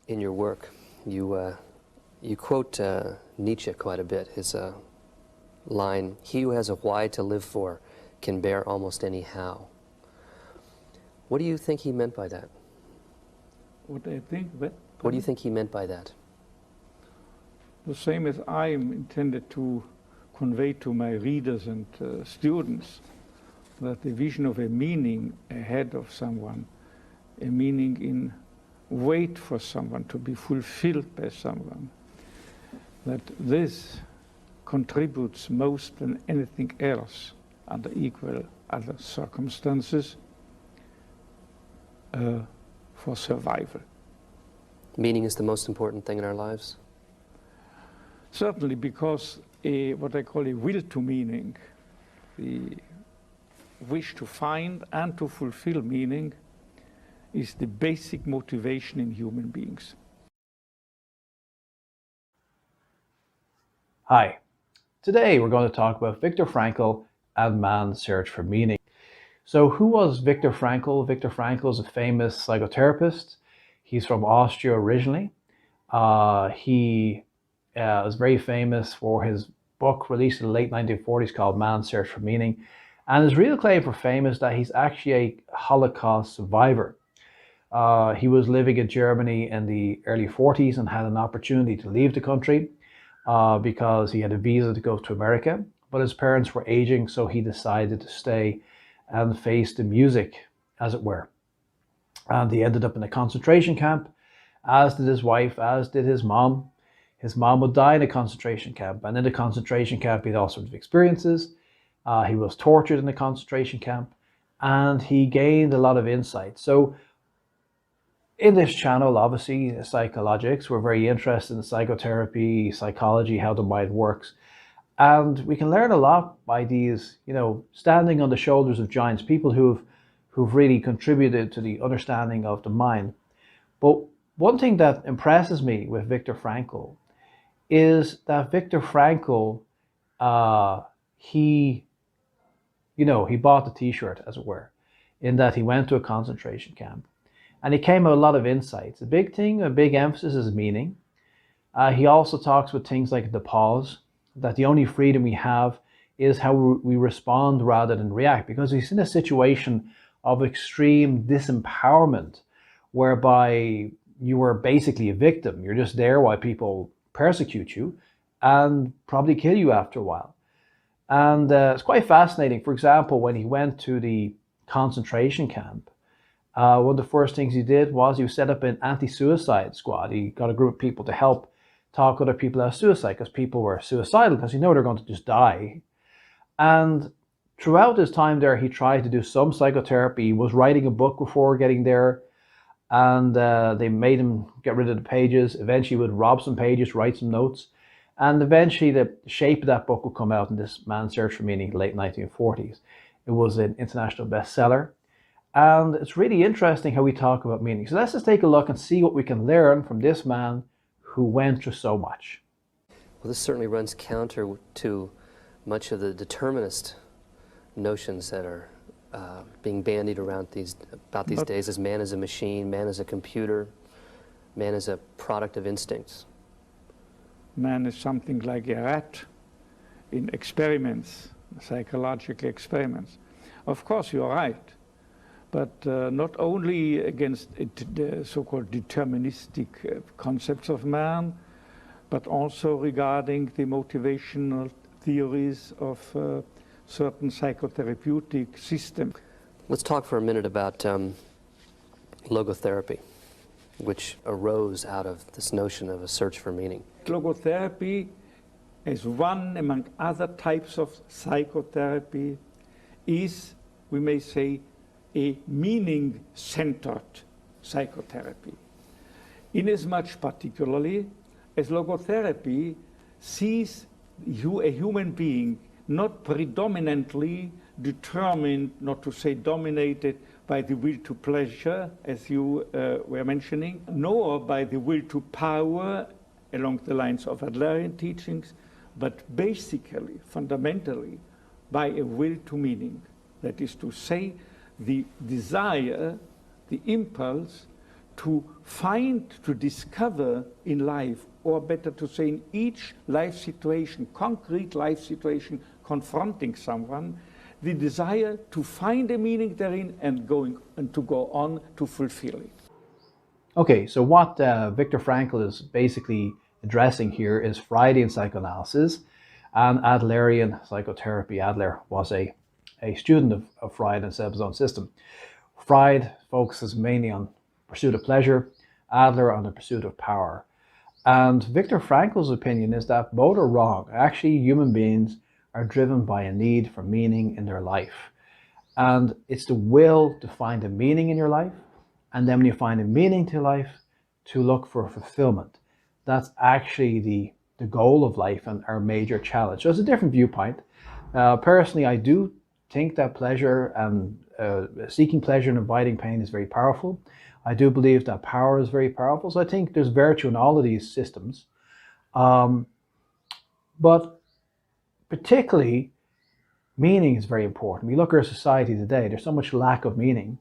in your work, you quote Nietzsche quite a bit. His line, "He who has a why to live for can bear almost any how." What do you think he meant by that? What I think? What do you think he meant by that? The same as I am intended to convey to my readers and students, that the vision of a meaning ahead of someone, a meaning in wait for someone, to be fulfilled by someone, that this contributes most than anything else under equal other circumstances for survival. Meaning is the most important thing in our lives? Certainly, because what I call a will to meaning, the wish to find and to fulfill meaning, is the basic motivation in human beings. Hi. Today we're going to talk about Viktor Frankl and man's search for meaning. So who was Viktor Frankl? Viktor Frankl is a famous psychotherapist. He's from Austria originally. He was very famous for his book released in the late 1940s called Man's Search for Meaning. And his real claim for fame is that he's actually a Holocaust survivor. He was living in Germany in the early 40s and had an opportunity to leave the country because he had a visa to go to America. But his parents were aging, so he decided to stay and face the music, as it were. And he ended up in a concentration camp, as did his wife, as did his mom. His mom would die in a concentration camp, and in the concentration camp he had all sorts of experiences. He was tortured in the concentration camp, and he gained a lot of insight. So in this channel, obviously, Psychologics, we're very interested in psychotherapy, psychology, how the mind works. And we can learn a lot by these, standing on the shoulders of giants, people who've really contributed to the understanding of the mind. But one thing that impresses me with Viktor Frankl is that Viktor Frankl, he bought the t-shirt, as it were, in that he went to a concentration camp. And he came with a lot of insights. A big emphasis is meaning. He also talks with things like the pause, that the only freedom we have is how we respond rather than react, because he's in a situation of extreme disempowerment, whereby you are basically a victim. You're just there while people persecute you and probably kill you after a while. And it's quite fascinating. For example, when he went to the concentration camp, one of the first things he did was he set up an anti-suicide squad. He got a group of people to help talk other people out of suicide, because people were suicidal because they're going to just die. And throughout his time there, he tried to do some psychotherapy. He was writing a book before getting there, and they made him get rid of the pages. Eventually he would rob some pages, write some notes, and eventually the shape of that book would come out in this Man's Search for Meaning, late 1940s. It was an international bestseller, and it's really interesting how we talk about meaning. So let's just take a look and see what we can learn from this man who went through so much. Well, this certainly runs counter to much of the determinist notions that are being bandied around these days, as man is a machine, man is a computer, man is a product of instincts. Man is something like a rat in experiments, psychological experiments. Of course, you're right, but not only against the so-called deterministic concepts of man, but also regarding the motivational theories of certain psychotherapeutic systems. Let's talk for a minute about logotherapy, which arose out of this notion of a search for meaning. Logotherapy, as one among other types of psychotherapy, is, we may say, a meaning-centered psychotherapy. Inasmuch particularly as logotherapy sees a human being not predominantly determined, not to say dominated, by the will to pleasure, as you were mentioning, nor by the will to power along the lines of Adlerian teachings, but basically, fundamentally, by a will to meaning. That is to say, the desire, the impulse to find, to discover in life, or better to say in each life situation, concrete life situation confronting someone, the desire to find a meaning therein and to go on to fulfill it. Okay, so what Viktor Frankl is basically addressing here is Freudian psychoanalysis and Adlerian psychotherapy. Adler was a student of Freud and set up his own system. Freud focuses mainly on pursuit of pleasure, Adler on the pursuit of power. And Viktor Frankl's opinion is that both are wrong. Actually, human beings are driven by a need for meaning in their life. And it's the will to find a meaning in your life, and then when you find a meaning to life, to look for fulfillment. That's actually the goal of life and our major challenge. So it's a different viewpoint. Personally, I do think that pleasure and seeking pleasure and avoiding pain is very powerful. I do believe that power is very powerful. So I think there's virtue in all of these systems. But particularly, meaning is very important. We look at our society today, there's so much lack of meaning.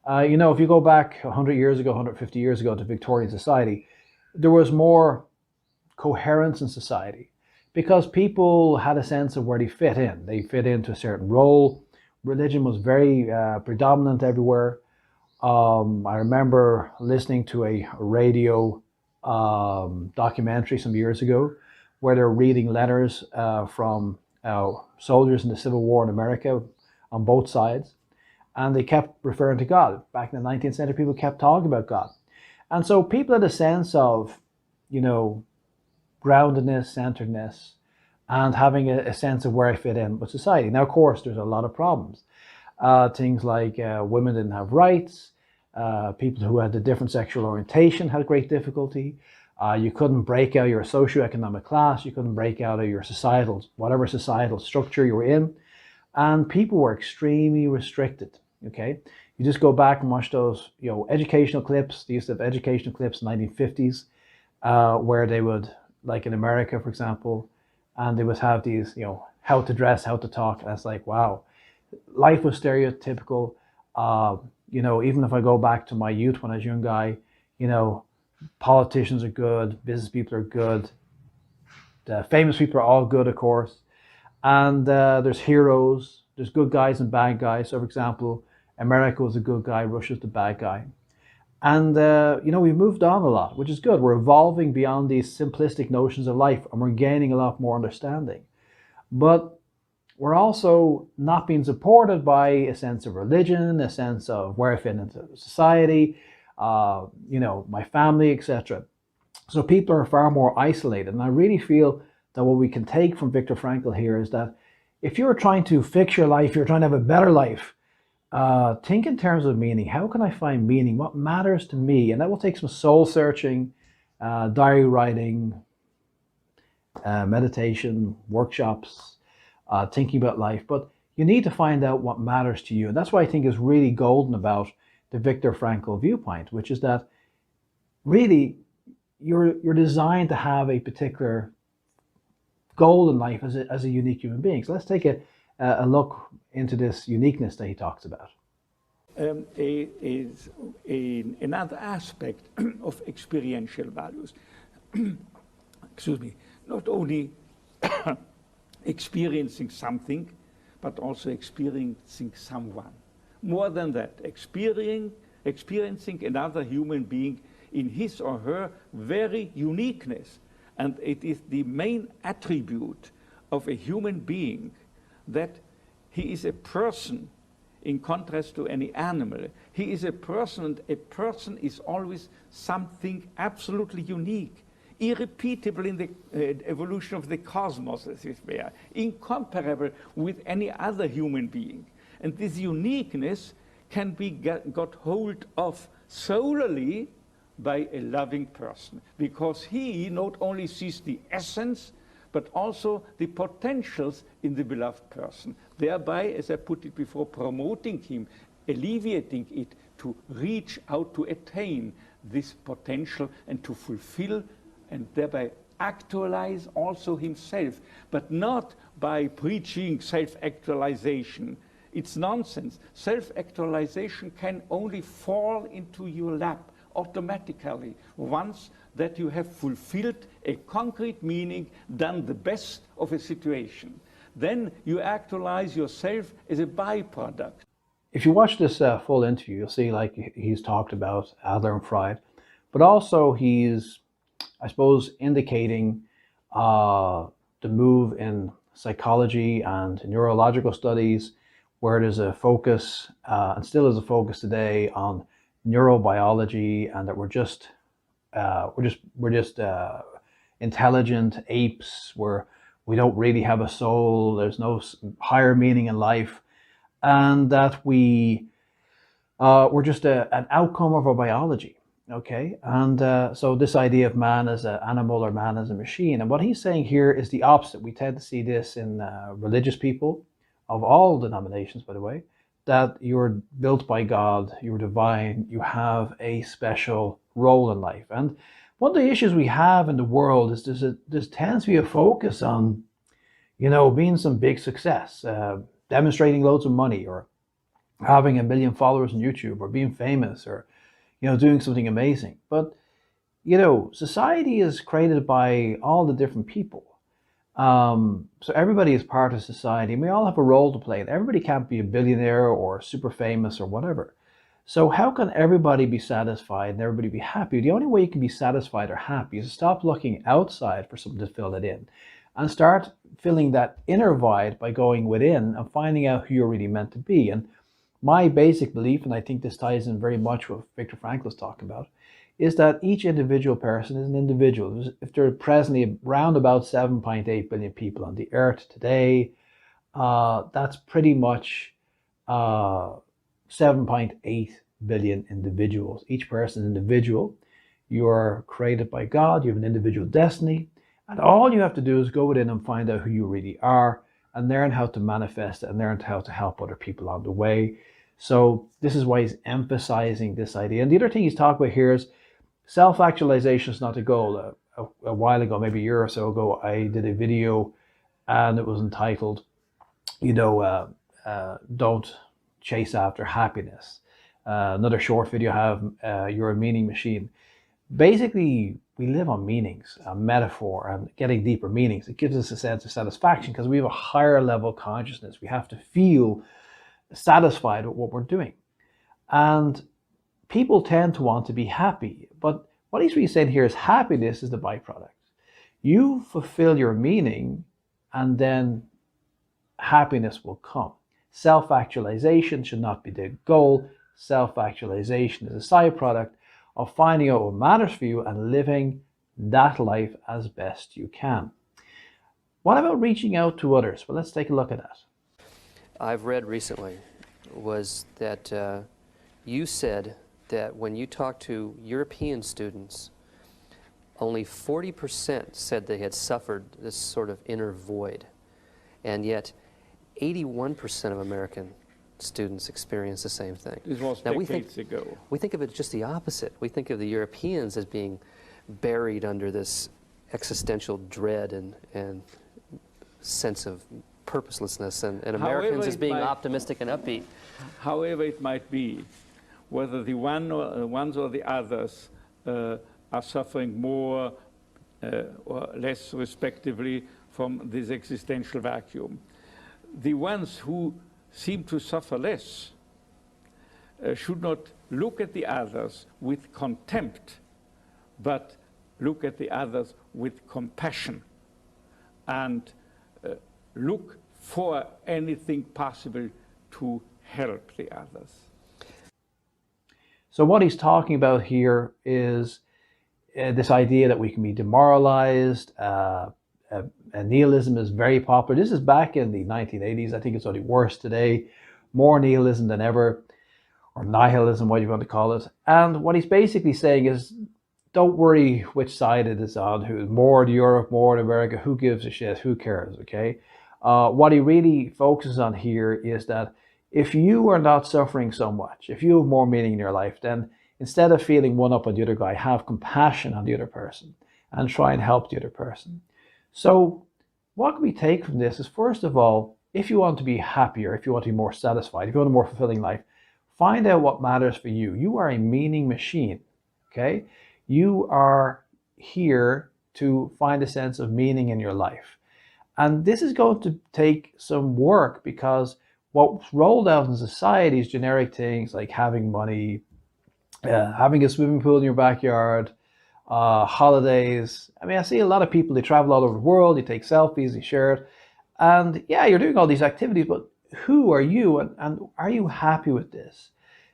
You know, if you go back 100 years ago, 150 years ago to Victorian society, there was more coherence in society because people had a sense of where they fit in. They fit into a certain role. Religion was very predominant everywhere. I remember listening to a radio documentary some years ago where they were reading letters from soldiers in the Civil War in America on both sides. And they kept referring to God. Back in the 19th century, people kept talking about God. And so people had a sense of, you know, groundedness, centeredness, and having a sense of where I fit in with society. Now, of course, there's a lot of problems. Things like women didn't have rights. People who had a different sexual orientation had great difficulty. You couldn't break out your socioeconomic class. You couldn't break out of your societal, whatever societal structure you were in. And people were extremely restricted, okay? You just go back and watch those, you know, educational clips. They used to have educational clips in the 1950s where they would, like in America, for example, and they would have these, you know, how to dress, how to talk. And it's like, wow, life was stereotypical. You know, even if I go back to my youth when I was a young guy, you know, politicians are good, business people are good, the famous people are all good, of course. And there's heroes, there's good guys and bad guys. So for example, America was a good guy, Russia's the bad guy. And you know, we've moved on a lot, which is good. We're evolving beyond these simplistic notions of life and we're gaining a lot more understanding. But we're also not being supported by a sense of religion, a sense of where I fit into society, you know, my family, etc. So people are far more isolated. And I really feel that what we can take from Viktor Frankl here is that if you're trying to fix your life, you're trying to have a better life, think in terms of meaning. How can I find meaning? What matters to me? And that will take some soul searching, diary writing, meditation, workshops, thinking about life. But you need to find out what matters to you. And that's what I think is really golden about the Viktor Frankl viewpoint, which is that really you're designed to have a particular goal in life as a unique human being. So let's take a look into this uniqueness that he talks about. Is another aspect of experiential values. Excuse me. Not only experiencing something, but also experiencing someone. More than that, experiencing another human being in his or her very uniqueness. And it is the main attribute of a human being that he is a person in contrast to any animal. He is a person, and a person is always something absolutely unique, irrepeatable in the evolution of the cosmos, as it were, incomparable with any other human being. And this uniqueness can be got hold of solely by a loving person, because he not only sees the essence, but also the potentials in the beloved person, thereby, as I put it before, promoting him, alleviating it to reach out to attain this potential and to fulfill and thereby actualize also himself, but not by preaching self-actualization. It's nonsense. Self-actualization can only fall into your lap automatically once that you have fulfilled a concrete meaning, done the best of a situation. Then you actualize yourself as a byproduct. If you watch this full interview, you'll see like he's talked about Adler and Freud, but also he's, I suppose, indicating the move in psychology and neurological studies where there's a focus, and still is a focus today, on neurobiology, and that we're just intelligent apes, where we don't really have a soul, there's no higher meaning in life, and that we're just an outcome of our biology. Okay, and so this idea of man as an animal or man as a machine, and what he's saying here is the opposite. We tend to see this in religious people of all denominations, by the way, that you're built by God, you're divine, you have a special role in life. And one of the issues we have in the world is there tends to be a focus on, you know, being some big success, demonstrating loads of money, or having 1 million followers on YouTube, or being famous, or, you know, doing something amazing. But, you know, society is created by all the different people. So everybody is part of society, and we all have a role to play. Everybody can't be a billionaire or super famous or whatever. So how can everybody be satisfied and everybody be happy? The only way you can be satisfied or happy is to stop looking outside for something to fill it in, and start filling that inner void by going within and finding out who you're really meant to be. And my basic belief, and I think this ties in very much what Viktor Frankl is talking about, is that each individual person is an individual. If there are presently around about 7.8 billion people on the earth today, that's pretty much 7.8 billion individuals. Each person is an individual. You are created by God, you have an individual destiny, and all you have to do is go within and find out who you really are, and learn how to manifest it, and learn how to help other people on the way. So this is why he's emphasizing this idea. And the other thing he's talking about here is self-actualization is not a goal. A while ago, maybe a year or so ago, I did a video, and it was entitled, you know, don't chase after happiness. Another short video I have, you're a meaning machine. Basically, we live on meanings, a metaphor, and getting deeper meanings. It gives us a sense of satisfaction because we have a higher level consciousness. We have to feel satisfied with what we're doing. And people tend to want to be happy, but what he's really saying here is happiness is the byproduct. You fulfill your meaning, and then happiness will come. Self-actualization should not be the goal. Self-actualization is a side product of finding out what matters for you and living that life as best you can. What about reaching out to others? Well, let's take a look at that. I've read recently was that you said that when you talked to European students, only 40% said they had suffered this sort of inner void, and yet 81% of American students experience the same thing. This was now, decades ago. We think of it just the opposite. We think of the Europeans as being buried under this existential dread and sense of purposelessness, and Americans as being optimistic and upbeat. However it might be, whether the ones or the others are suffering more or less respectively from this existential vacuum. The ones who seem to suffer less should not look at the others with contempt, but look at the others with compassion, and look for anything possible to help the others. So what he's talking about here is this idea that we can be demoralized. Nihilism is very popular. This is back in the 1980s. I think it's only worse today. More nihilism than ever, or nihilism, what you want to call it. And what he's basically saying is, don't worry which side it is on, who more to Europe, more to America, who gives a shit, who cares, okay? What he really focuses on here is that if you are not suffering so much, if you have more meaning in your life, then instead of feeling one up on the other guy, have compassion on the other person and try and help the other person. So what we take from this is, first of all, if you want to be happier, if you want to be more satisfied, if you want a more fulfilling life, find out what matters for you. You are a meaning machine. okay? You are here to find a sense of meaning in your life. And this is going to take some work, because what's rolled out in society is generic things like having money, having a swimming pool in your backyard, holidays. I mean, I see a lot of people, they travel all over the world, they take selfies, they share it. And yeah, you're doing all these activities, but who are you, and are you happy with this?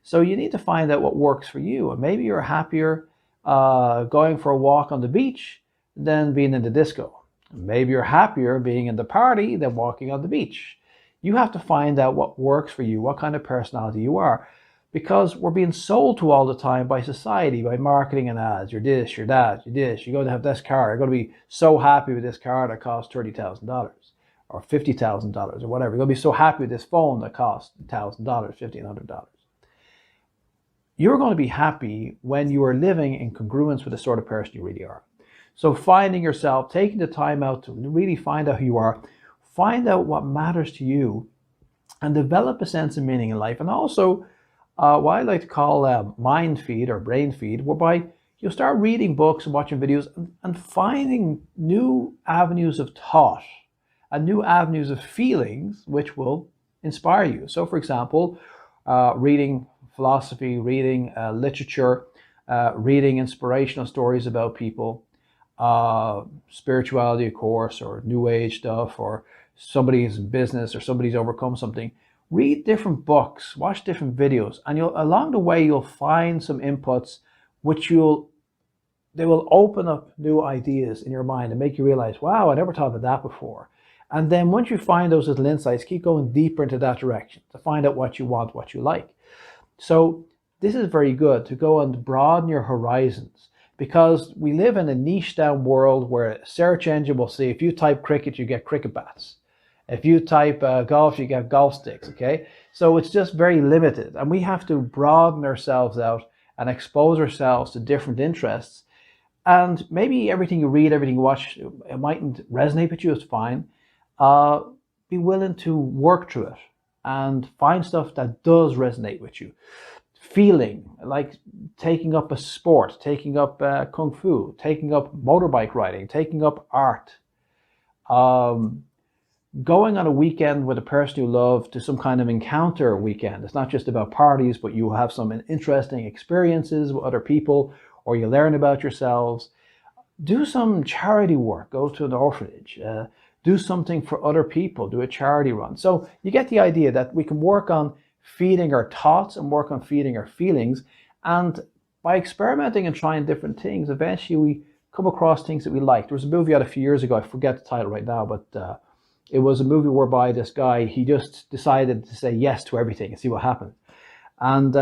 So you need to find out what works for you. And maybe you're happier going for a walk on the beach than being in the disco. Maybe you're happier being in the party than walking on the beach. You have to find out what works for you, what kind of personality you are. Because we're being sold to all the time by society, by marketing and ads. You're this, you're that, you're this, you're going to have this car. You're going to be so happy with this car that costs $30,000 or $50,000 or whatever. You're going to be so happy with this phone that costs $1,000, $1,500. You're going to be happy when you are living in congruence with the sort of person you really are. So finding yourself, taking the time out to really find out who you are, find out what matters to you, and develop a sense of meaning in life. And also, what I like to call mind feed or brain feed, whereby you'll start reading books and watching videos and finding new avenues of thought and new avenues of feelings which will inspire you. So for example, reading philosophy, reading literature, reading inspirational stories about people, spirituality, of course, or new age stuff, or somebody's business, or somebody's overcome something. Read different books, watch different videos, and along the way you'll find some inputs which they will open up new ideas in your mind and make you realize, wow, I never thought of that before. And then once you find those little insights, keep going deeper into that direction to find out what you want, what you like. So this is very good to go and broaden your horizons, because we live in a niche down world where a search engine will say, if you type cricket, you get cricket bats. If you type golf, you get golf sticks, okay? So it's just very limited, and we have to broaden ourselves out and expose ourselves to different interests. And maybe everything you read, everything you watch, it mightn't resonate with you, it's fine. Be willing to work through it and find stuff that does resonate with you. Feeling, like taking up a sport, taking up kung fu, taking up motorbike riding, taking up art. Going on a weekend with a person you love to some kind of encounter weekend. It's not just about parties, but you have some interesting experiences with other people, or you learn about yourselves. Do some charity work, go to an orphanage, do something for other people, do a charity run. So you get the idea that we can work on feeding our thoughts and work on feeding our feelings. And by experimenting and trying different things, eventually we come across things that we like. There was a movie out a few years ago, I forget the title right now, but it was a movie whereby this guy, he just decided to say yes to everything and see what happened. And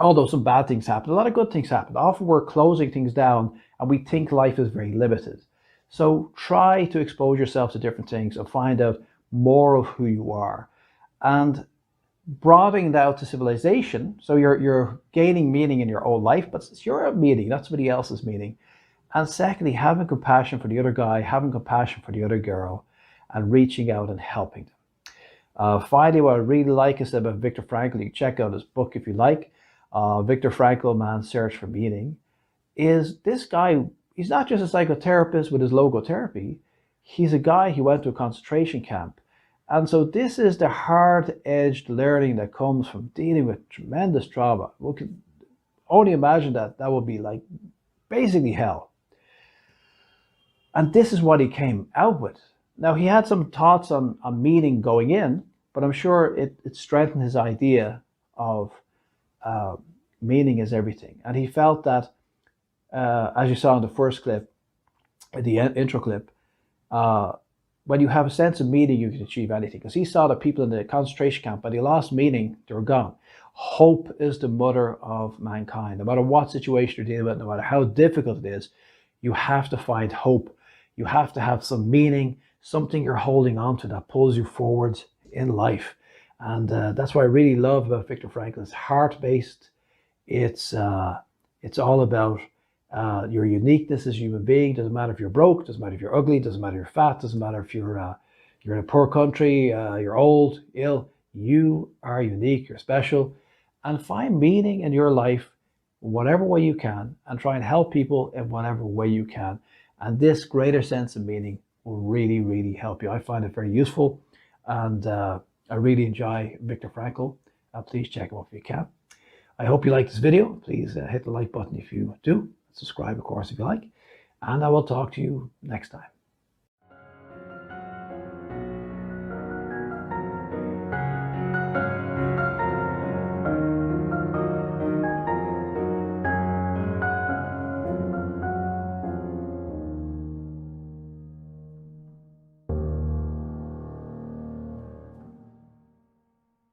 although some bad things happened, a lot of good things happened. Often we're closing things down and we think life is very limited. So try to expose yourself to different things and find out more of who you are. And broadening it out to civilization, so you're gaining meaning in your own life, but it's your meaning, not somebody else's meaning. And secondly, having compassion for the other guy, having compassion for the other girl, and reaching out and helping them. Finally, what I really like is about Viktor Frankl. You can check out his book if you like. Viktor Frankl, Man's Search for Meaning. Is this guy, he's not just a psychotherapist with his logotherapy. He's a guy who went to a concentration camp. And so this is the hard-edged learning that comes from dealing with tremendous trauma. We can only imagine that would be like basically hell. And this is what he came out with. Now, he had some thoughts on meaning going in, but I'm sure it strengthened his idea of meaning is everything. And he felt that, as you saw in the first clip, the intro clip, when you have a sense of meaning, you can achieve anything. Because he saw that people in the concentration camp, when they lost meaning, they were gone. Hope is the mother of mankind. No matter what situation you're dealing with, no matter how difficult it is, you have to find hope. You have to have some meaning, something you're holding on to that pulls you forwards in life. And that's what I really love about Viktor Frankl. It's heart-based. It's all about your uniqueness as a human being. Doesn't matter if you're broke, doesn't matter if you're ugly, doesn't matter if you're fat, doesn't matter if you're in a poor country, you're old, ill. You are unique, you're special. And find meaning in your life whatever way you can and try and help people in whatever way you can. And this greater sense of meaning will really, really help you. I find it very useful, and I really enjoy Viktor Frankl. Please check him out if you can. I hope you like this video. Please hit the like button if you do. Subscribe, of course, if you like. And I will talk to you next time.